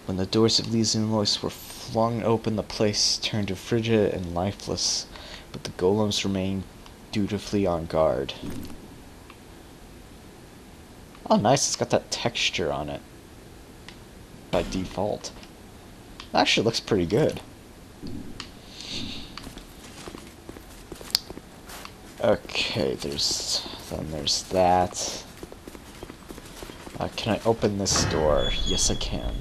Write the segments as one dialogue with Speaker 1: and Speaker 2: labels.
Speaker 1: When the doors of Elysian Lois were flung open, the place turned to frigid and lifeless, but the golems remained dutifully on guard. Oh, nice, it's got that texture on it. By default. It actually looks pretty good. Okay, there's that. Can I open this door? Yes, I can.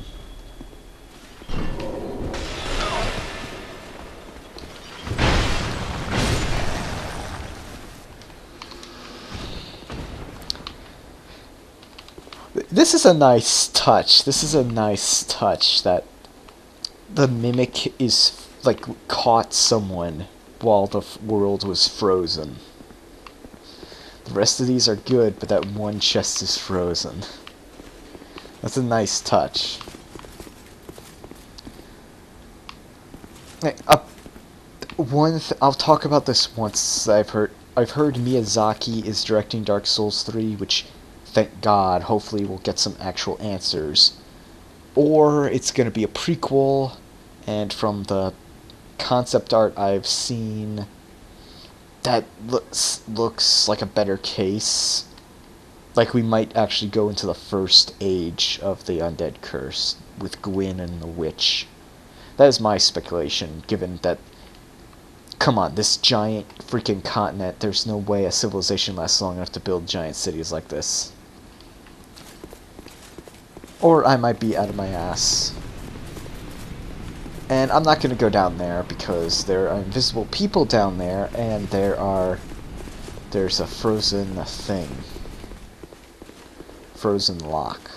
Speaker 1: This is a nice touch. This is a nice touch that the mimic is, like, caught someone while the world was frozen. The rest of these are good, but that one chest is frozen. That's a nice touch. I'll talk about this once. I've heard Miyazaki is directing Dark Souls 3, which, thank God, hopefully we'll get some actual answers. Or it's going to be a prequel, and from the concept art I've seen, that looks like a better case. Like we might actually go into the first age of the Undead Curse with Gwyn and the Witch. That is my speculation, given that, come on, this giant freaking continent, there's no way a civilization lasts long enough to build giant cities like this. Or I might be out of my ass. And I'm not going to go down there because there are invisible people down there, and there's a frozen thing. Frozen lock.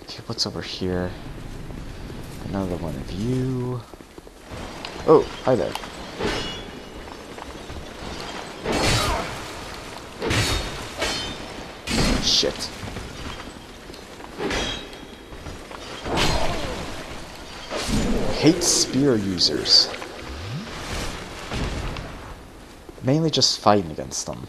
Speaker 1: Okay, what's over here? Another one of you. Oh, hi there. Shit. Hate spear users. Mainly just fighting against them.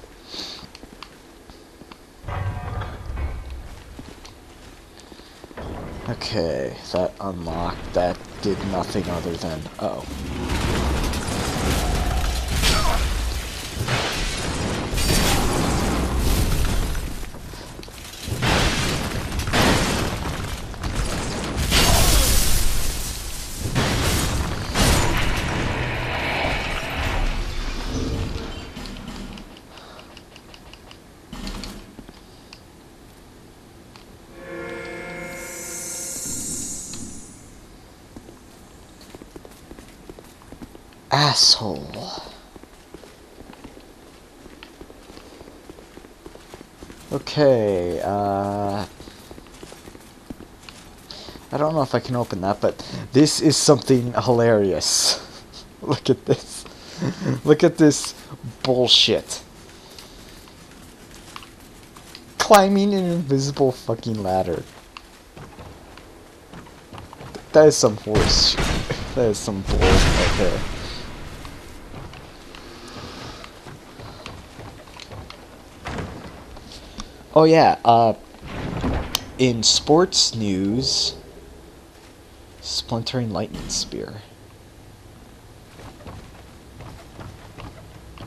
Speaker 1: Okay, that unlocked. That did nothing other than... Uh-oh. Asshole. Okay, I don't know if I can open that, but this is something hilarious. Look at this. Look at this bullshit. Climbing an invisible fucking ladder. That is some horse shit. That is some bull right there. Oh yeah, in sports news, Splintering Lightning Spear.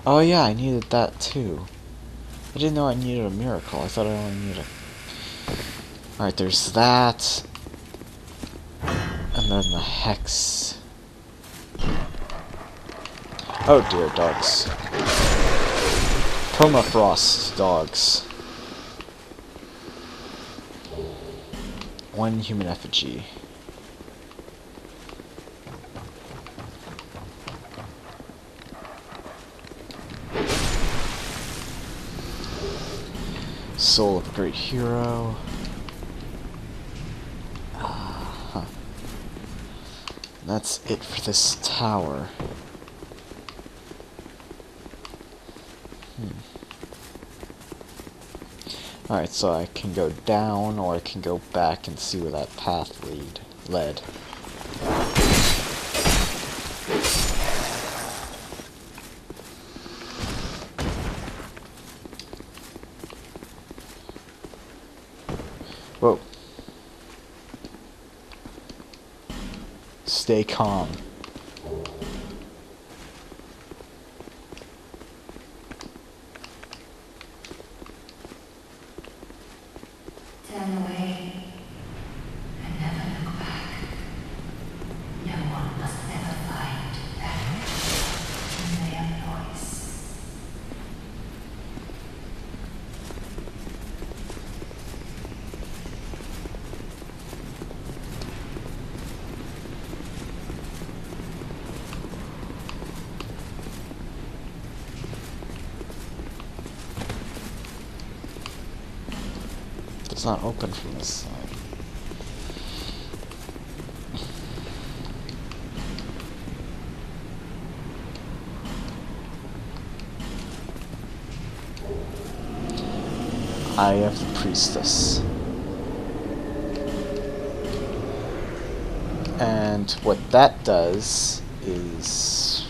Speaker 1: Oh yeah, I needed that too. I didn't know I needed a miracle. I thought I only needed a... Alright, there's that. And then the Hex. Oh dear, dogs. Permafrost dogs. One human effigy. Soul of a Great Hero. That's it for this tower. Alright, so I can go down, or I can go back and see where that path led. Whoa. Stay calm.
Speaker 2: Turn away and never look back. No one must ever find that in their voice.
Speaker 1: It's not open from this side. Eye of the Priestess. And what that does is,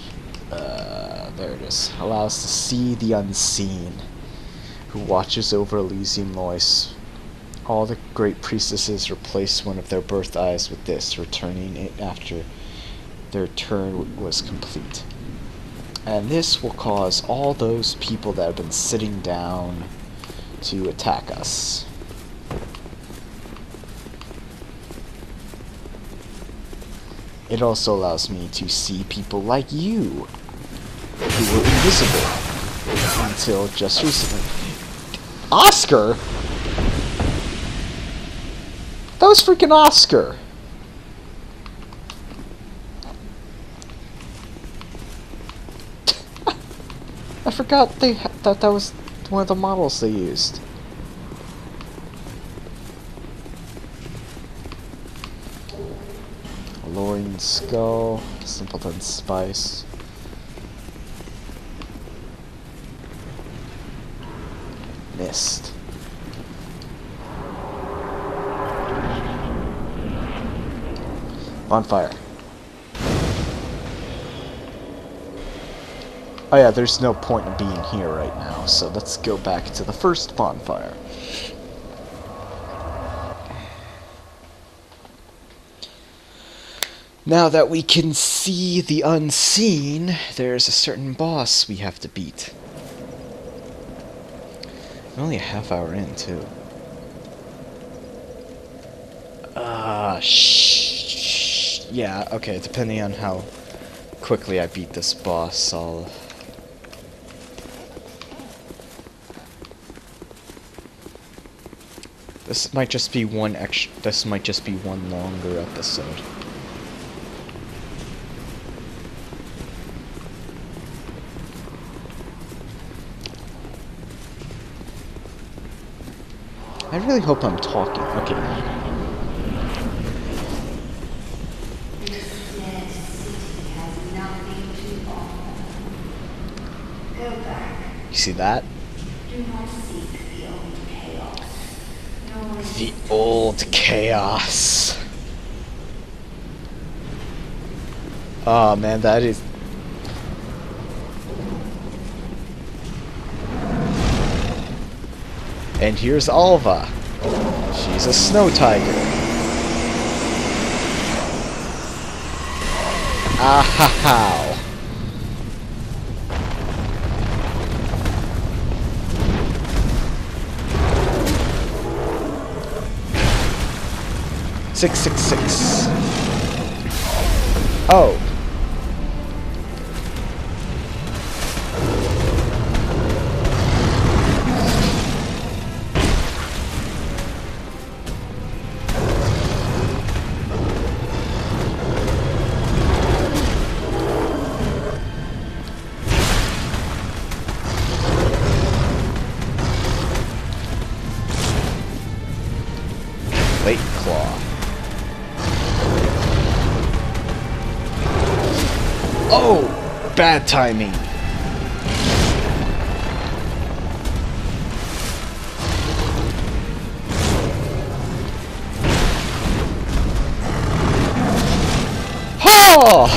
Speaker 1: there it is, allows to see the unseen, who watches over Elysium Lois. All the great priestesses replaced one of their birth eyes with this, returning it after their turn was complete. And this will cause all those people that have been sitting down to attack us. It also allows me to see people like you, who were invisible until just recently. Oscar? That was freaking Oscar! I forgot that was one of the models they used. Alluring Skull, Simpleton Spice. Mist. Bonfire. Oh yeah, there's no point in being here right now, so let's go back to the first bonfire. Now that we can see the unseen, there's a certain boss we have to beat. I'm only a half hour in, too. Yeah, okay, depending on how quickly I beat this boss, I'll... This might just be one longer episode. I really hope I'm talking. Okay.
Speaker 2: This dead city has nothing to offer. Go back.
Speaker 1: You see that?
Speaker 2: Do not seek the old chaos. Nor
Speaker 1: The old chaos. Oh man, that is... And here's Alva. She's a snow tiger. Ahow. Six, 666. Oh. Late Claw. Oh! Bad timing. Oh!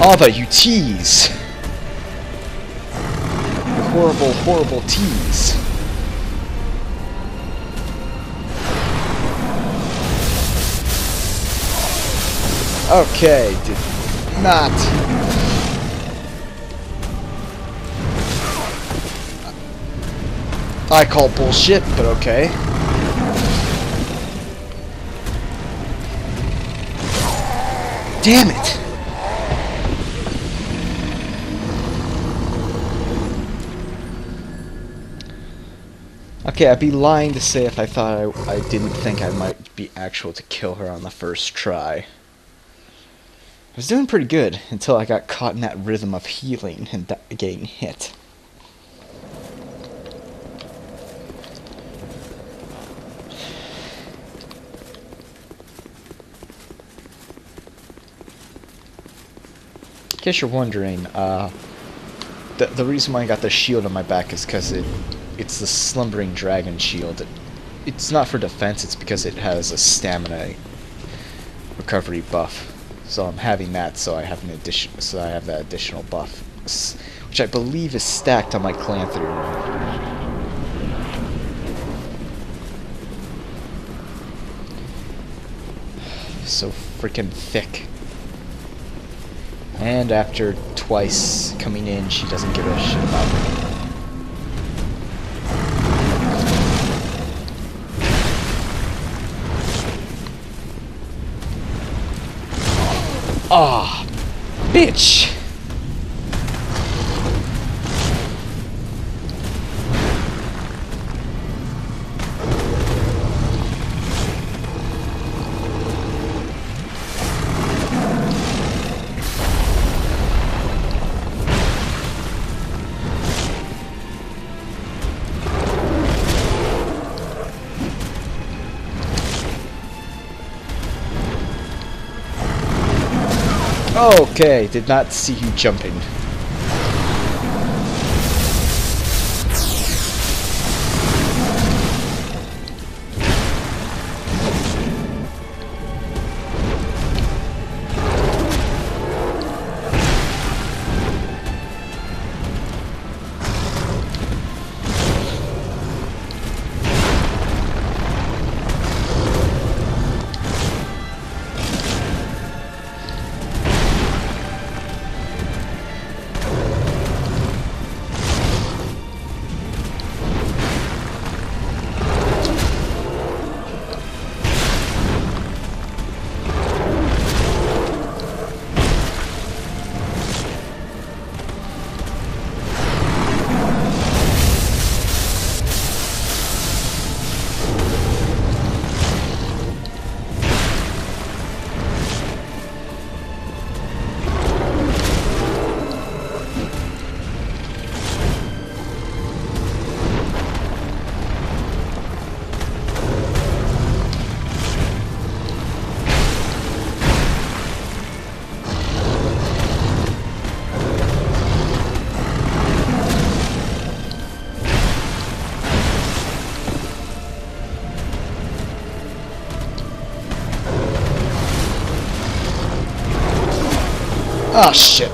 Speaker 1: Oh, but you tease. You horrible, horrible tease. Okay, did not. I call bullshit, but okay. Damn it! Okay, I'd be lying to say if I thought I didn't think I might be actual to kill her on the first try. I was doing pretty good until I got caught in that rhythm of healing and getting hit. In case you're wondering, the reason why I got the shield on my back is because it's the Slumbering Dragon shield. It's not for defense, it's because it has a stamina recovery buff. So I'm having that, so I have that additional buff, which I believe is stacked on my Clanthur. So freaking thick. And after twice coming in, she doesn't give a shit about me. Ah, bitch! Okay, did not see you jumping. Oh shit.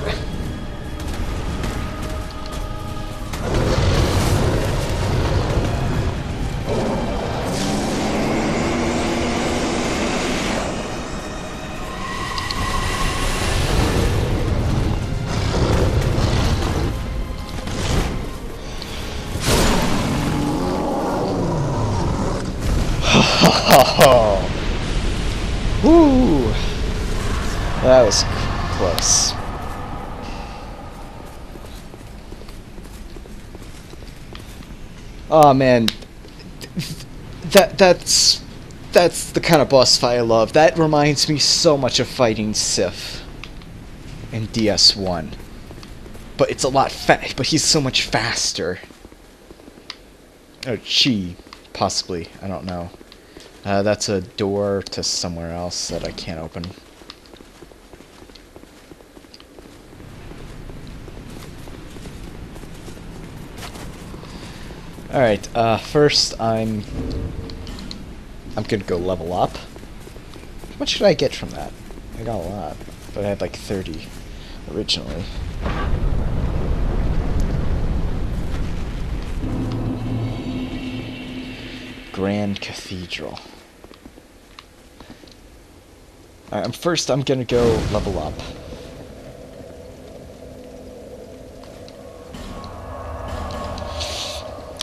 Speaker 1: Woo! That was close. Oh man, that's the kind of boss fight I love. That reminds me so much of fighting Sif in DS1, but it's a lot but he's so much faster. Oh, she, possibly. I don't know. That's a door to somewhere else that I can't open. Alright, first I'm gonna go level up. How much did I get from that? I got a lot, but I had like 30 originally. Grand Cathedral. Alright, first I'm gonna go level up.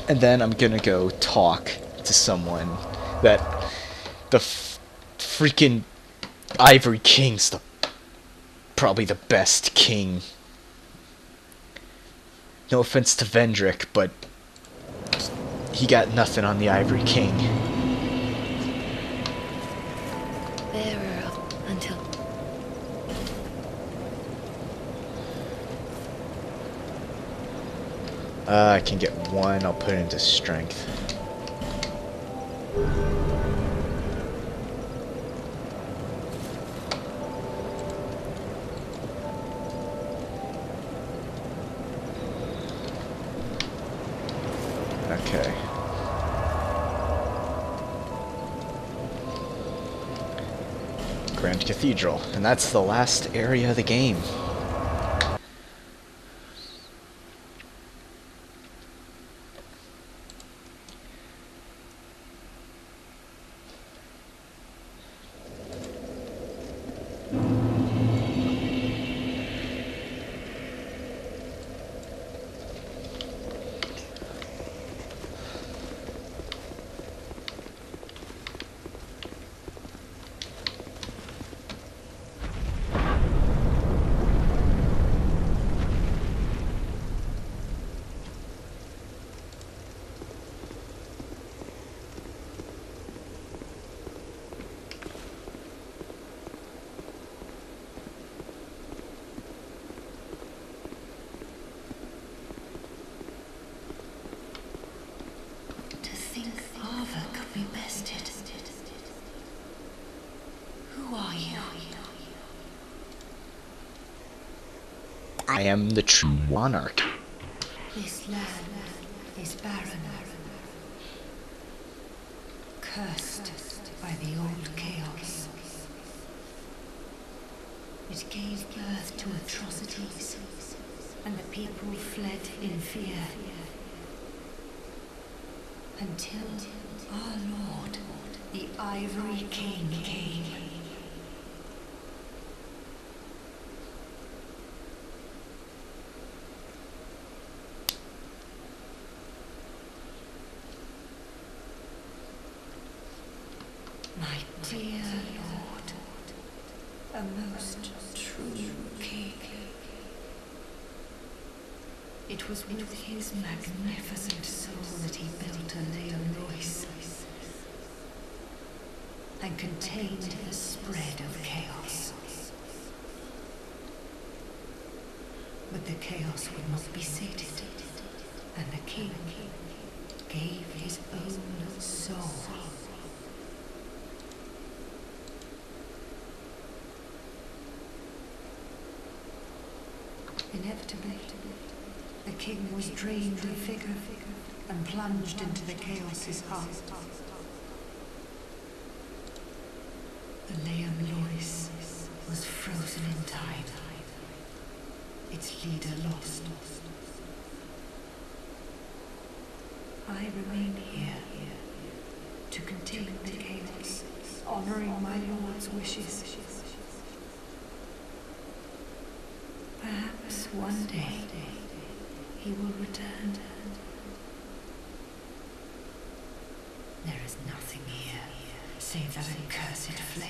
Speaker 1: And then I'm gonna go talk to someone that the freaking Ivory King's probably the best king. No offense to Vendrick, but he got nothing on the Ivory King.
Speaker 3: Bearer until
Speaker 1: I can get one, I'll put it into strength. Okay. Grand Cathedral, and that's the last area of the game.
Speaker 2: To think Ava could be bested. Who are you?
Speaker 1: I am the true monarch.
Speaker 2: This land is barren, cursed by the old chaos. It gave birth to atrocities, and the people fled in fear. Until our Lord, the Ivory King, came. My dear Lord, a most true king. It was with his magnificent soul that he built a Leon Royce and contained the spread of chaos. But the chaos would not be sated, and the king gave his own soul. Inevitably, the king was drained of vigor and plunged into the chaos's heart. The Leon Lois was frozen in time, its leader lost. I remain here to contain the chaos, honoring my lord's wishes. Perhaps one day he will return. There is nothing here save that accursed flame.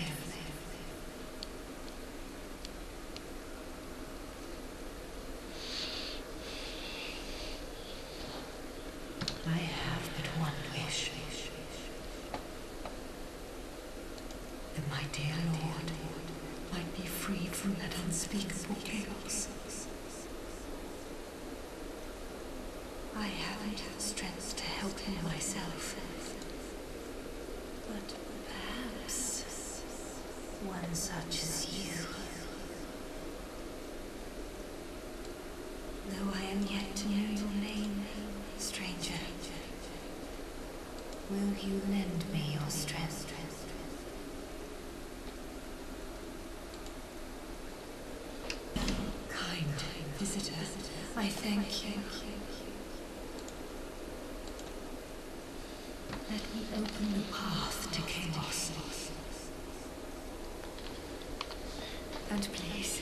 Speaker 2: I have but one wish. That my dear Lord might be freed from that unspeakable chaos. I haven't strength to help him myself, but perhaps one such as you. Though I am yet to know your name, stranger, will you lend me your strength? Kind visitor, I thank you. Let me open the path to chaos. And please,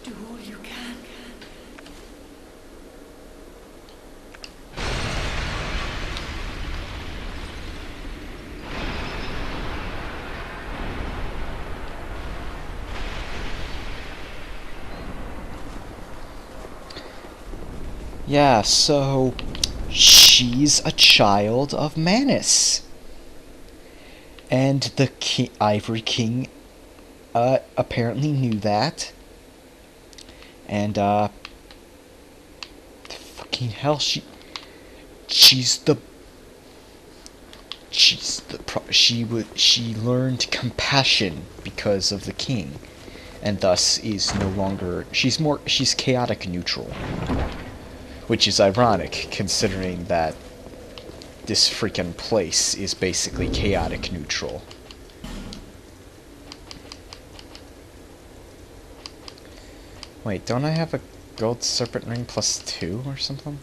Speaker 2: do all you can.
Speaker 1: Yeah, so she's a child of Manus. And the Ivory King apparently knew that. And fucking hell, she learned compassion because of the king, and thus is no longer, she's chaotic neutral. Which is ironic, considering that this freaking place is basically chaotic neutral. Wait, don't I have a gold serpent ring +2 or something?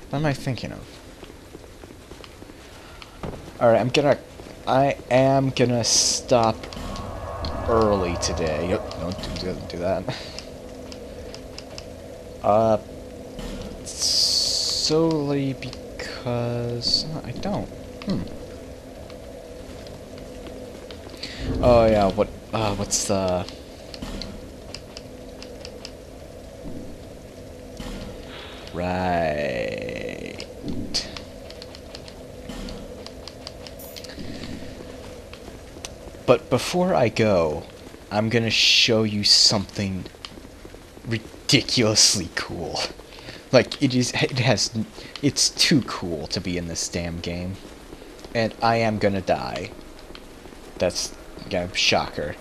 Speaker 1: What am I thinking of? Alright, I am gonna stop early today. Yep, don't do that. Solely because I don't. Oh yeah, what's the right? But before I go, I'm gonna show you something ridiculously cool. Like, it's too cool to be in this damn game. And I am gonna die. That's, yeah, shocker.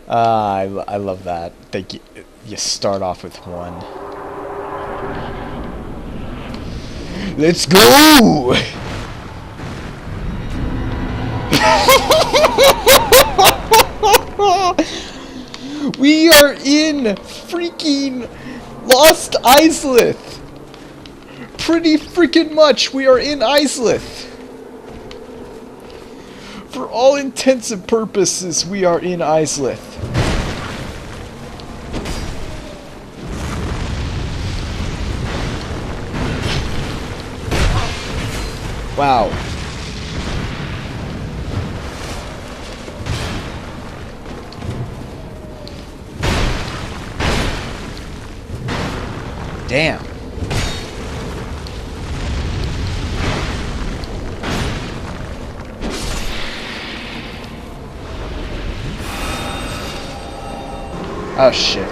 Speaker 1: I love that. You start off with one. Let's go! We are in freaking Lost Izalith! Pretty freaking much, we are in Izalith! For all intents and purposes, we are in Izalith. Wow. Damn. Oh shit.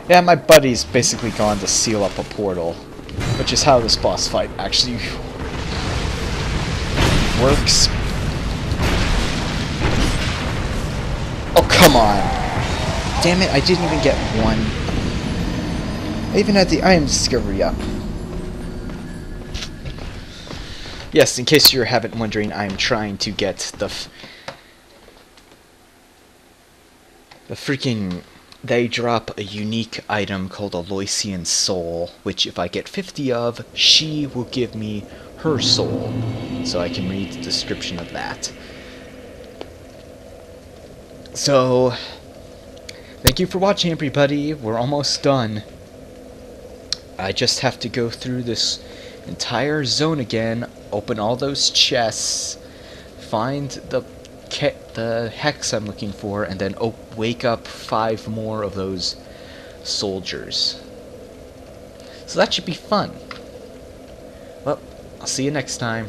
Speaker 1: Yeah, my buddy's basically gone to seal up a portal, which is how this boss fight actually works. Oh, come on. Damn it, I didn't even get one. I even had the item discovery up. Yes, in case you're wondering, I'm trying to get the freaking... They drop a unique item called Aloysian Soul, which if I get 50 of, she will give me her soul. So I can read the description of that. So, thank you for watching, everybody. We're almost done. I just have to go through this entire zone again, open all those chests, find the hex I'm looking for, and then wake up 5 more of those soldiers. So that should be fun. Well, I'll see you next time.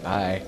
Speaker 1: Bye.